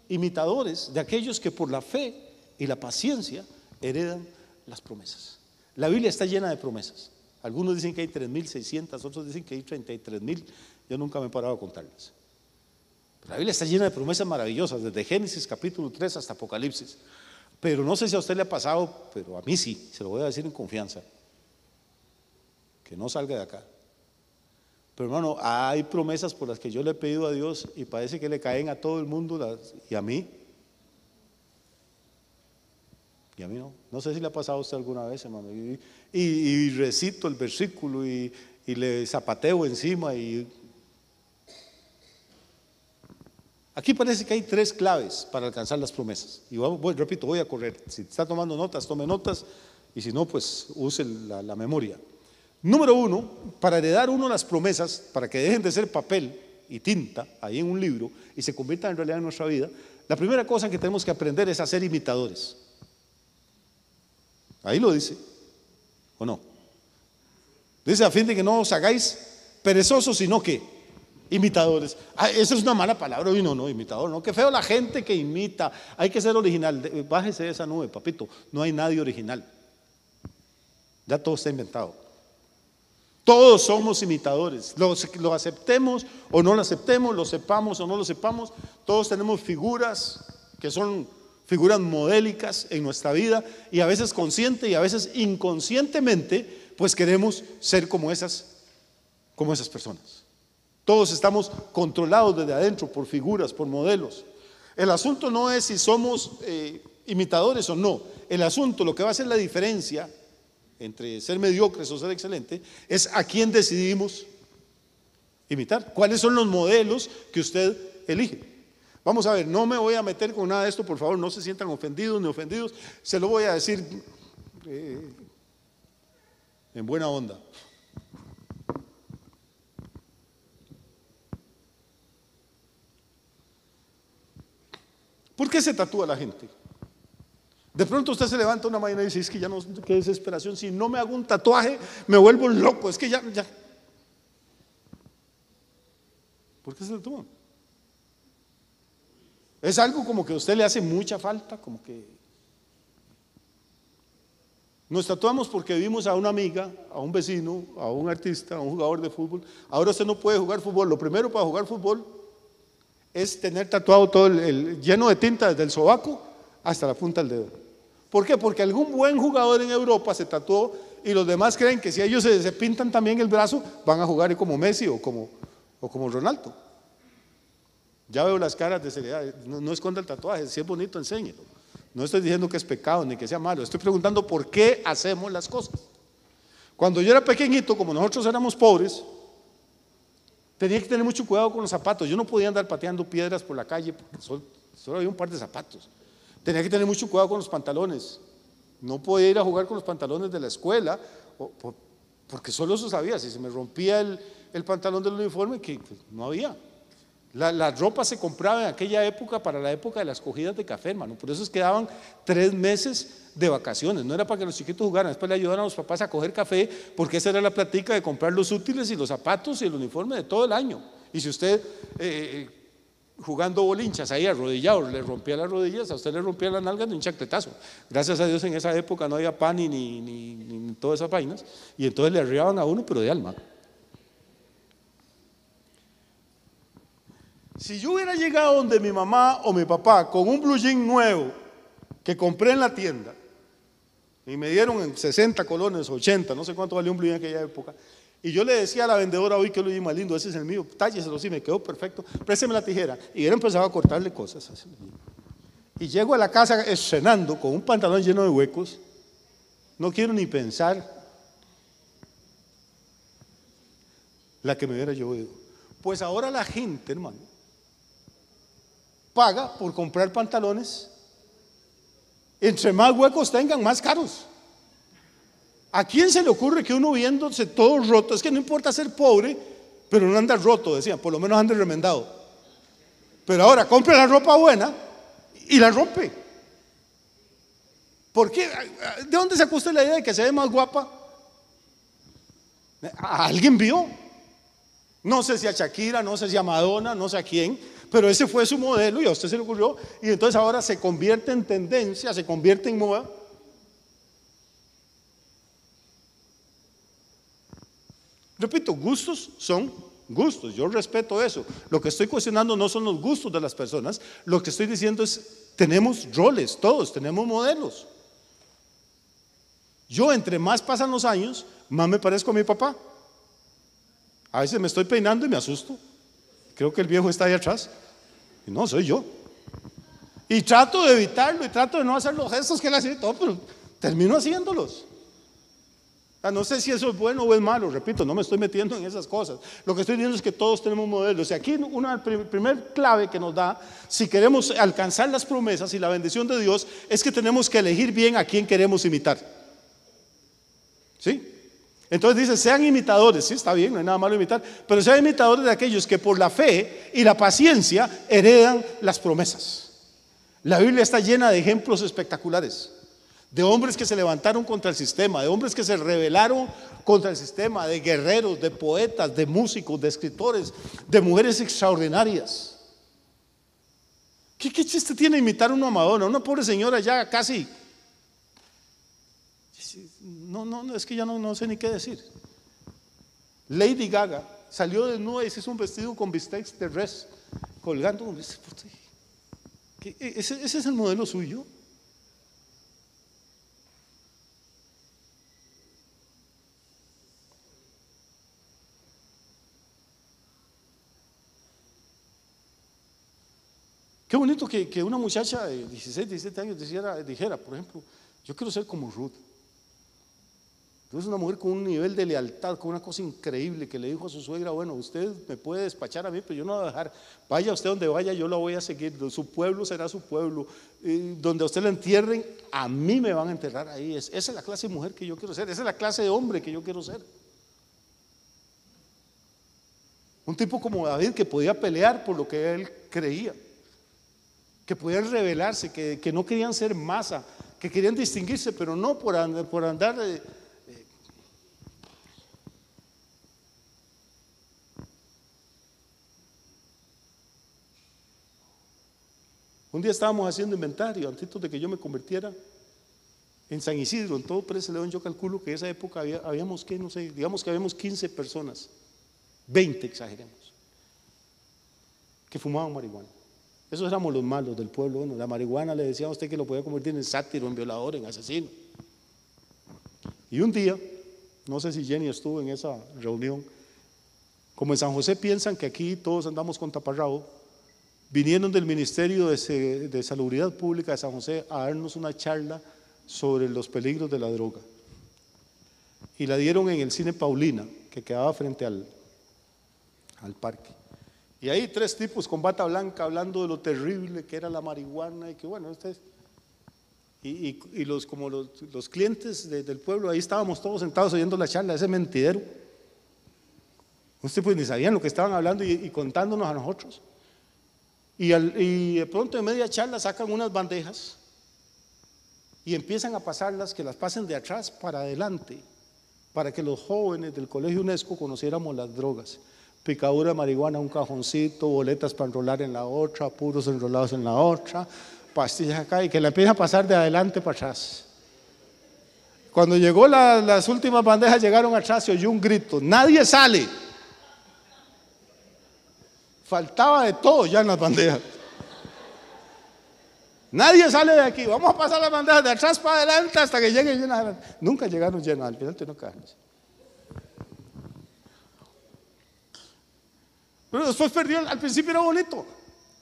imitadores de aquellos que por la fe y la paciencia heredan las promesas. La Biblia está llena de promesas. Algunos dicen que hay 3.600, otros dicen que hay 33.000. Yo nunca me he parado a contarlas. Pero la Biblia está llena de promesas maravillosas, desde Génesis capítulo 3 hasta Apocalipsis. Pero no sé si a usted le ha pasado, pero a mí sí, se lo voy a decir en confianza, que no salga de acá. Pero hermano, hay promesas por las que yo le he pedido a Dios y parece que le caen a todo el mundo y a mí. Y a mí no. No sé si le ha pasado a usted alguna vez, hermano. Y recito el versículo y le zapateo encima. Aquí parece que hay 3 claves para alcanzar las promesas. Y repito, voy a correr. Si está tomando notas, tome notas. Y si no, pues use la memoria. Número 1, para heredar uno las promesas, para que dejen de ser papel y tinta ahí en un libro y se conviertan en realidad en nuestra vida, la primera cosa que tenemos que aprender es a ser imitadores. Ahí lo dice, ¿o no? Dice: a fin de que no os hagáis perezosos, sino que imitadores. Esa es una mala palabra. Y no, imitador, no, qué feo la gente que imita. Hay que ser original. Bájese de esa nube, papito. No hay nadie original. Ya todo está inventado. Todos somos imitadores, lo aceptemos o no lo aceptemos, lo sepamos o no lo sepamos. Todos tenemos figuras que son figuras modélicas en nuestra vida, y a veces consciente y a veces inconscientemente pues queremos ser como esas personas. Todos estamos controlados desde adentro por figuras, por modelos. El asunto no es si somos imitadores o no. El asunto, lo que va a hacer la diferencia entre ser mediocres o ser excelente, es a quién decidimos imitar. ¿Cuáles son los modelos que usted elige? Vamos a ver, no me voy a meter con nada de esto, por favor, no se sientan ofendidos ni ofendidos. Se lo voy a decir en buena onda. ¿Por qué se tatúa la gente? De pronto usted se levanta una mañana y dice: es que ya no, qué desesperación, si no me hago un tatuaje me vuelvo loco, es que ya. ¿Por qué se tatúa? Es algo como que a usted le hace mucha falta, como que nos tatuamos porque vimos a una amiga, a un vecino, a un artista, a un jugador de fútbol. Ahora usted no puede jugar fútbol. Lo primero para jugar fútbol es tener tatuado todo el lleno de tinta desde el sobaco hasta la punta del dedo. ¿Por qué? Porque algún buen jugador en Europa se tatuó y los demás creen que si ellos se pintan también el brazo van a jugar como Messi o como Ronaldo. Ya veo las caras de seriedad. No esconda el tatuaje, si es bonito enséñelo. No estoy diciendo que es pecado ni que sea malo, estoy preguntando por qué hacemos las cosas. Cuando yo era pequeñito, como nosotros éramos pobres, tenía que tener mucho cuidado con los zapatos. Yo no podía andar pateando piedras por la calle porque solo había un par de zapatos. Tenía que tener mucho cuidado con los pantalones. No podía ir a jugar con los pantalones de la escuela porque solo eso sabía. Si se me rompía el pantalón del uniforme, que pues, no había. La ropa se compraba en aquella época para la época de las cogidas de café, hermano. Por eso es que daban 3 meses de vacaciones. No era para que los chiquitos jugaran, después le ayudaran a los papás a coger café, porque esa era la plática de comprar los útiles y los zapatos y el uniforme de todo el año. Y si usted jugando bolinchas ahí arrodillado le rompía las rodillas, a usted le rompía las nalgas de un chancletazo. Gracias a Dios en esa época no había pan ni todas esas vainas, y entonces le arriaban a uno, pero de alma. Si yo hubiera llegado donde mi mamá o mi papá con un blue jean nuevo que compré en la tienda y me dieron en 60 colones, 80, no sé cuánto valía un blue jean en aquella época, y yo le decía a la vendedora, hoy que blue jean más lindo, ese es el mío, tálleselo, sí, me quedó perfecto, présteme la tijera, y él empezaba a cortarle cosas así. Y llego a la casa estrenando con un pantalón lleno de huecos, no quiero ni pensar la que me hubiera llovido. Pues ahora la gente, hermano, paga por comprar pantalones, entre más huecos tengan, más caros. ¿A quién se le ocurre que uno viéndose todo roto, es que no importa ser pobre, pero no anda roto, decían, por lo menos anda remendado? Pero ahora compre la ropa buena y la rompe. ¿Por qué? ¿De dónde sacó usted la idea de que se ve más guapa? ¿A alguien vio? No sé si a Shakira, no sé si a Madonna, no sé a quién, pero ese fue su modelo y a usted se le ocurrió, y entonces ahora se convierte en tendencia, se convierte en moda. Repito, gustos son gustos, yo respeto eso. Lo que estoy cuestionando no son los gustos de las personas, lo que estoy diciendo es, tenemos roles, todos tenemos modelos. Yo entre más pasan los años, más me parezco a mi papá. A veces me estoy peinando y me asusto. Creo que el viejo está ahí atrás. Y no, soy yo. Y trato de evitarlo y trato de no hacer los gestos que él hace y todo, pero termino haciéndolos. No sé si eso es bueno o es malo, repito, no me estoy metiendo en esas cosas. Lo que estoy diciendo es que todos tenemos modelos. Y aquí una primer clave que nos da, si queremos alcanzar las promesas y la bendición de Dios, es que tenemos que elegir bien a quién queremos imitar. ¿Sí? Entonces dice, sean imitadores, sí, está bien, no hay nada malo imitar, pero sean imitadores de aquellos que por la fe y la paciencia heredan las promesas. La Biblia está llena de ejemplos espectaculares, de hombres que se levantaron contra el sistema, de hombres que se rebelaron contra el sistema, de guerreros, de poetas, de músicos, de escritores, de mujeres extraordinarias. ¿Qué chiste tiene imitar a una Madonna, una pobre señora ya casi? No, es que ya no sé ni qué decir. Lady Gaga salió desnuda y se hizo un vestido con bistecs de res, colgando. ¿Ese es el modelo suyo? Qué bonito que una muchacha de 16, 17 años dijera, por ejemplo, yo quiero ser como Ruth. Entonces una mujer con un nivel de lealtad, con una cosa increíble, que le dijo a su suegra, bueno, usted me puede despachar a mí, pero yo no la voy a dejar, vaya usted donde vaya, yo la voy a seguir, su pueblo será su pueblo, donde a usted la entierren, a mí me van a enterrar ahí. Esa es la clase de mujer que yo quiero ser, esa es la clase de hombre que yo quiero ser. Un tipo como David que podía pelear por lo que él creía, que podían rebelarse, que no querían ser masa, que querían distinguirse, pero no por andar Un día estábamos haciendo inventario, antes de que yo me convirtiera, en San Isidro, en todo Pérez León. Yo calculo que en esa época habíamos, que no sé, digamos que habíamos 15 personas, 20 exageremos, que fumaban marihuana. Esos éramos los malos del pueblo. Bueno, la marihuana le decía a usted que lo podía convertir en sátiro, en violador, en asesino. Y un día, no sé si Jenny estuvo en esa reunión, como en San José piensan que aquí todos andamos con taparrabo, vinieron del Ministerio de Salubridad Pública de San José a darnos una charla sobre los peligros de la droga. Y la dieron en el cine Paulina, que quedaba frente al parque. Y ahí 3 tipos con bata blanca hablando de lo terrible que era la marihuana y que bueno, los clientes del pueblo, ahí estábamos todos sentados oyendo la charla, ese mentidero. Ustedes pues ni sabían lo que estaban hablando y contándonos a nosotros. Y de pronto en media charla sacan unas bandejas y empiezan a pasarlas, que las pasen de atrás para adelante, para que los jóvenes del Colegio UNESCO conociéramos las drogas. Picadura de marihuana, un cajoncito, boletas para enrolar en la otra, puros enrolados en la otra, pastillas acá, y que la empiezan a pasar de adelante para atrás. Cuando llegó las últimas bandejas, llegaron atrás y oyó un grito: nadie sale. Faltaba de todo ya en las bandejas. Nadie sale de aquí, vamos a pasar las bandejas de atrás para adelante hasta que lleguen llenas. Nunca llegaron llenas, al final no quedaron. Pero después perdió, al principio era bonito,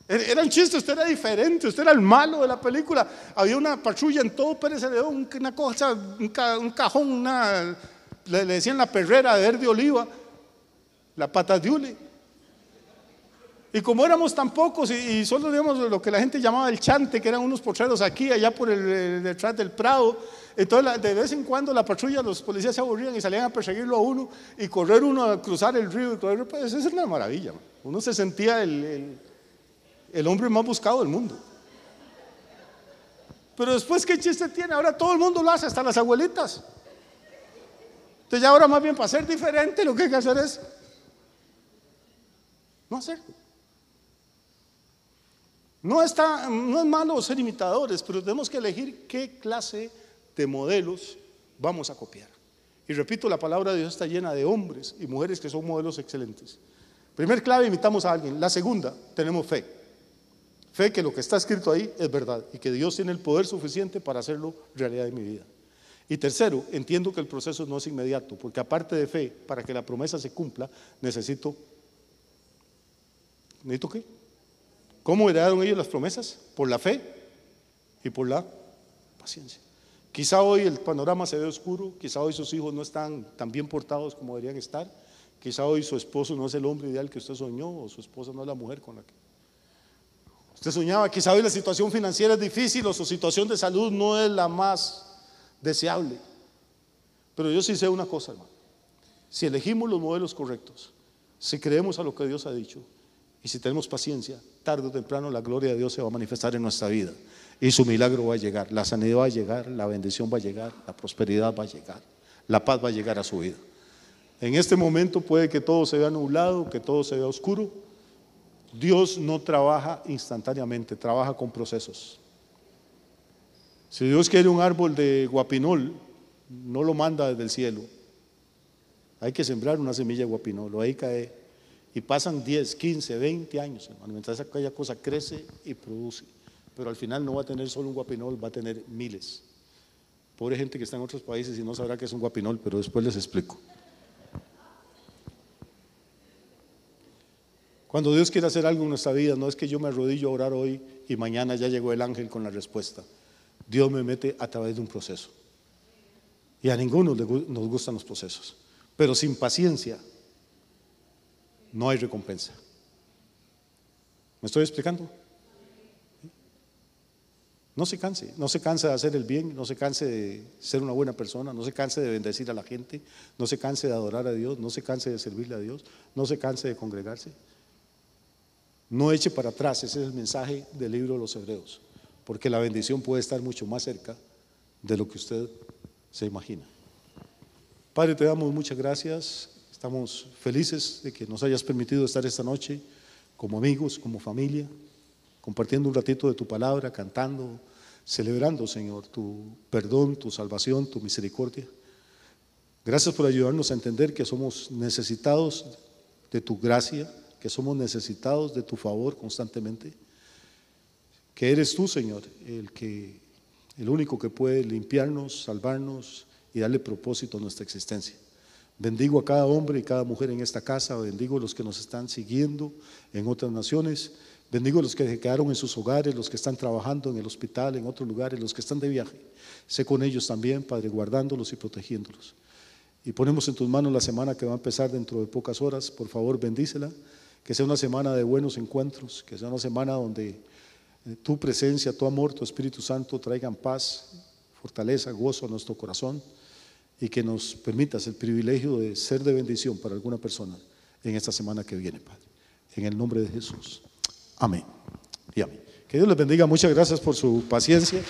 era un chiste, usted era diferente, usted era el malo de la película. Había una patrulla en todo Pérez Celedón, una cosa, un cajón, le decían la perrera de verde oliva, la patas de hule. Y como éramos tan pocos y solo digamos lo que la gente llamaba el chante, que eran unos potreros aquí, allá por detrás del Prado, entonces de vez en cuando la patrulla, los policías se aburrían y salían a perseguirlo a uno y correr uno a cruzar el río y correr, pues eso es una maravilla, man. Uno se sentía el hombre más buscado del mundo. Pero después, ¿qué chiste tiene? Ahora todo el mundo lo hace, hasta las abuelitas. Entonces ya ahora más bien para ser diferente lo que hay que hacer es no hacerlo. No es malo ser imitadores, pero tenemos que elegir qué clase de modelos vamos a copiar. Y repito, la palabra de Dios está llena de hombres y mujeres que son modelos excelentes. Primer clave, imitamos a alguien. La segunda, tenemos fe. Fe que lo que está escrito ahí es verdad y que Dios tiene el poder suficiente para hacerlo realidad en mi vida. Y tercero, entiendo que el proceso no es inmediato, porque aparte de fe, para que la promesa se cumpla, ¿necesito qué? ¿Cómo heredaron ellos las promesas? Por la fe y por la paciencia. Quizá hoy el panorama se ve oscuro, quizá hoy sus hijos no están tan bien portados como deberían estar, quizá hoy su esposo no es el hombre ideal que usted soñó, o su esposa no es la mujer con la que usted soñaba, quizá hoy la situación financiera es difícil o su situación de salud no es la más deseable. Pero yo sí sé una cosa, hermano: si elegimos los modelos correctos, si creemos a lo que Dios ha dicho y si tenemos paciencia, tarde o temprano la gloria de Dios se va a manifestar en nuestra vida y su milagro va a llegar, la sanidad va a llegar, la bendición va a llegar, la prosperidad va a llegar, la paz va a llegar a su vida. En este momento puede que todo se vea nublado, que todo se vea oscuro. Dios no trabaja instantáneamente, trabaja con procesos. Si Dios quiere un árbol de guapinol, no lo manda desde el cielo. Hay que sembrar una semilla de guapinol, o ahí cae. Y pasan 10, 15, 20 años, hermano, mientras aquella cosa crece y produce. Pero al final no va a tener solo un guapinol, va a tener miles. Pobre gente que está en otros países y no sabrá qué es un guapinol, pero después les explico. Cuando Dios quiere hacer algo en nuestra vida, no es que yo me arrodillo a orar hoy y mañana ya llegó el ángel con la respuesta. Dios me mete a través de un proceso. Y a ninguno nos gustan los procesos. Pero sin paciencia no hay recompensa. ¿Me estoy explicando? No se canse de hacer el bien, no se canse de ser una buena persona, no se canse de bendecir a la gente, no se canse de adorar a Dios, no se canse de servirle a Dios, no se canse de congregarse. No eche para atrás, ese es el mensaje del libro de los Hebreos, porque la bendición puede estar mucho más cerca de lo que usted se imagina. Padre, te damos muchas gracias, estamos felices de que nos hayas permitido estar esta noche como amigos, como familia, compartiendo un ratito de tu palabra, cantando, celebrando, Señor, tu perdón, tu salvación, tu misericordia. Gracias por ayudarnos a entender que somos necesitados de tu gracia, que somos necesitados de tu favor constantemente, que eres tú, Señor, el único que puede limpiarnos, salvarnos y darle propósito a nuestra existencia. Bendigo a cada hombre y cada mujer en esta casa, bendigo a los que nos están siguiendo en otras naciones, bendigo a los que se quedaron en sus hogares, los que están trabajando en el hospital, en otros lugares, los que están de viaje. Sé con ellos también, Padre, guardándolos y protegiéndolos. Y ponemos en tus manos la semana que va a empezar dentro de pocas horas. Por favor, bendícela, que sea una semana de buenos encuentros, que sea una semana donde tu presencia, tu amor, tu Espíritu Santo traigan paz, fortaleza, gozo a nuestro corazón, y que nos permitas el privilegio de ser de bendición para alguna persona en esta semana que viene, Padre. En el nombre de Jesús. Amén. y a mí. Que Dios les bendiga, muchas gracias por su paciencia.